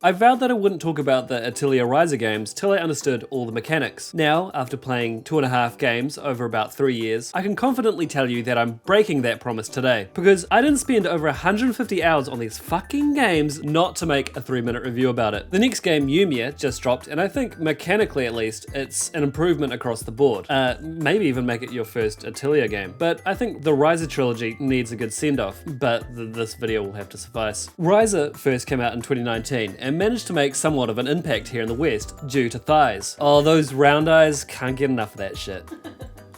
I vowed that I wouldn't talk about the Atelier Ryza games till I understood all the mechanics. Now, after playing 2.5 games over about 3 years, I can confidently tell you that I'm breaking that promise today, because I didn't spend over 150 hours on these fucking games not to make a 3-minute review about it. The next game, Yumia, just dropped, and I think mechanically at least, it's an improvement across the board. Maybe even make it your first Atelier game. But I think the Ryza Trilogy needs a good send-off, but this video will have to suffice. Ryza first came out in 2019 and managed to make somewhat of an impact here in the West due to thighs. Oh, those round eyes, can't get enough of that shit.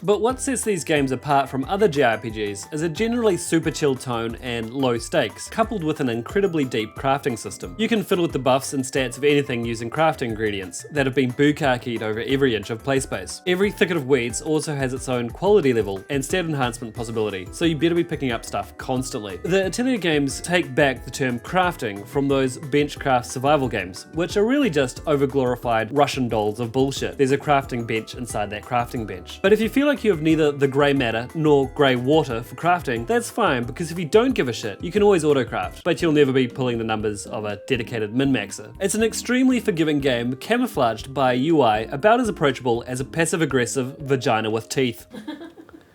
But what sets these games apart from other JRPGs is a generally super chill tone and low stakes, coupled with an incredibly deep crafting system. You can fiddle with the buffs and stats of anything using crafting ingredients that have been bukakied over every inch of play space. Every thicket of weeds also has its own quality level and stat enhancement possibility, so you better be picking up stuff constantly. The Atelier games take back the term crafting from those benchcraft survival games, which are really just overglorified Russian dolls of bullshit. There's a crafting bench inside that crafting bench. But if you feel like you have neither the grey matter nor grey water for crafting, that's fine, because if you don't give a shit, you can always autocraft, but you'll never be pulling the numbers of a dedicated min-maxer. It's an extremely forgiving game camouflaged by a UI about as approachable as a passive-aggressive vagina with teeth.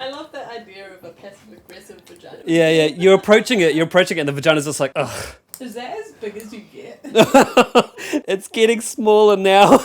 I love that idea of a passive-aggressive vagina. Yeah, you're approaching it, and the vagina's just like, ugh. Is that as big as you get? It's getting smaller now.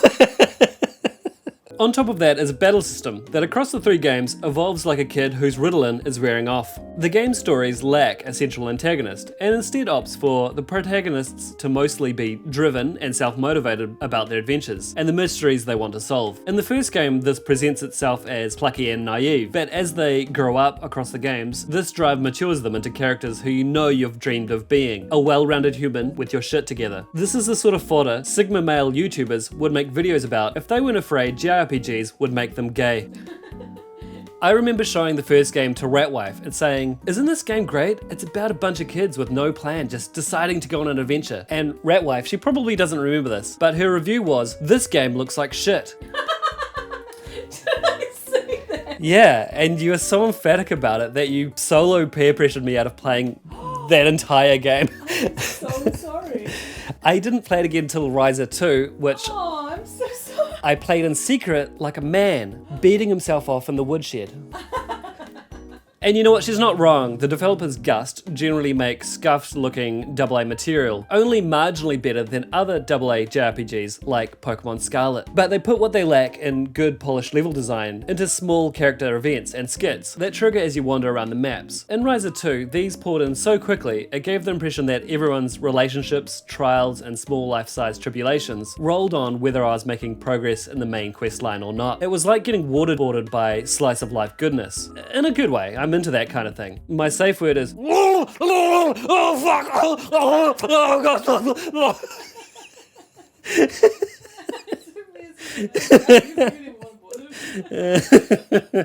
On top of that is a battle system that across the 3 games evolves like a kid whose Ritalin is wearing off. The game's stories lack a central antagonist, and instead opts for the protagonists to mostly be driven and self-motivated about their adventures, and the mysteries they want to solve. In the first game, this presents itself as plucky and naive, but as they grow up across the games, this drive matures them into characters who you know you've dreamed of being, a well-rounded human with your shit together. This is the sort of fodder Sigma male YouTubers would make videos about if they weren't afraid JRPGs would make them gay. I remember showing the first game to Ratwife and saying, "Isn't this game great? It's about a bunch of kids with no plan just deciding to go on an adventure." And Ratwife, she probably doesn't remember this, but her review was, "This game looks like shit." Did I see that? Yeah, and you were so emphatic about it that you solo peer pressured me out of playing that entire game. I'm so sorry. I didn't play it again until Ryza 2, which Oh, I'm so sorry. I played in secret like a man, beating himself off in the woodshed. And you know what, she's not wrong. The developers Gust generally make scuffed looking AA material, only marginally better than other AA JRPGs like Pokemon Scarlet. But they put what they lack in good polished level design into small character events and skits that trigger as you wander around the maps. In Ryza 2, these poured in so quickly, it gave the impression that everyone's relationships, trials, and small life-size tribulations rolled on whether I was making progress in the main quest line or not. It was like getting waterboarded by slice of life goodness. In a good way, I'm into that kind of thing. My safe word is oh fuck, oh god.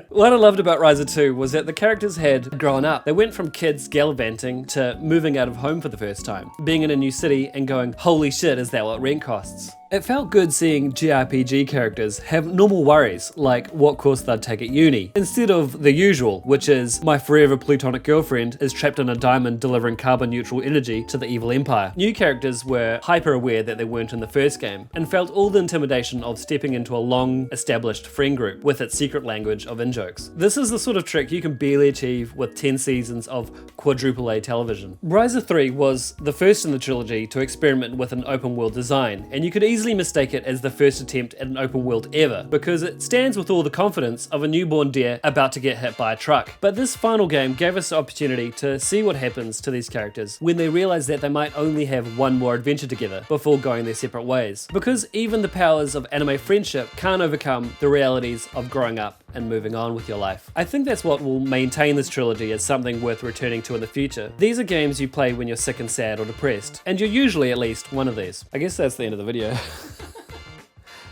What I loved about Ryza 2 was that the characters had grown up. They went from kids gallivanting to moving out of home for the first time, being in a new city and going, holy shit, is that what rent costs? It felt good seeing JRPG characters have normal worries, like what course they'd take at uni, instead of the usual, which is my forever plutonic girlfriend is trapped in a diamond delivering carbon neutral energy to the evil empire. New characters were hyper aware that they weren't in the first game, and felt all the intimidation of stepping into a long established friend group with its secret language of in-jokes. This is the sort of trick you can barely achieve with 10 seasons of quadruple A television. Ryza 3 was the first in the trilogy to experiment with an open world design, and you could easily mistake it as the first attempt at an open world ever, because it stands with all the confidence of a newborn deer about to get hit by a truck. But this final game gave us the opportunity to see what happens to these characters when they realize that they might only have one more adventure together before going their separate ways. Because even the powers of anime friendship can't overcome the realities of growing up and moving on with your life. I think that's what will maintain this trilogy as something worth returning to in the future. These are games you play when you're sick and sad or depressed, and you're usually at least one of these. I guess that's the end of the video.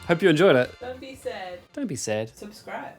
Hope you enjoyed it. Don't be sad. Don't be sad. Subscribe.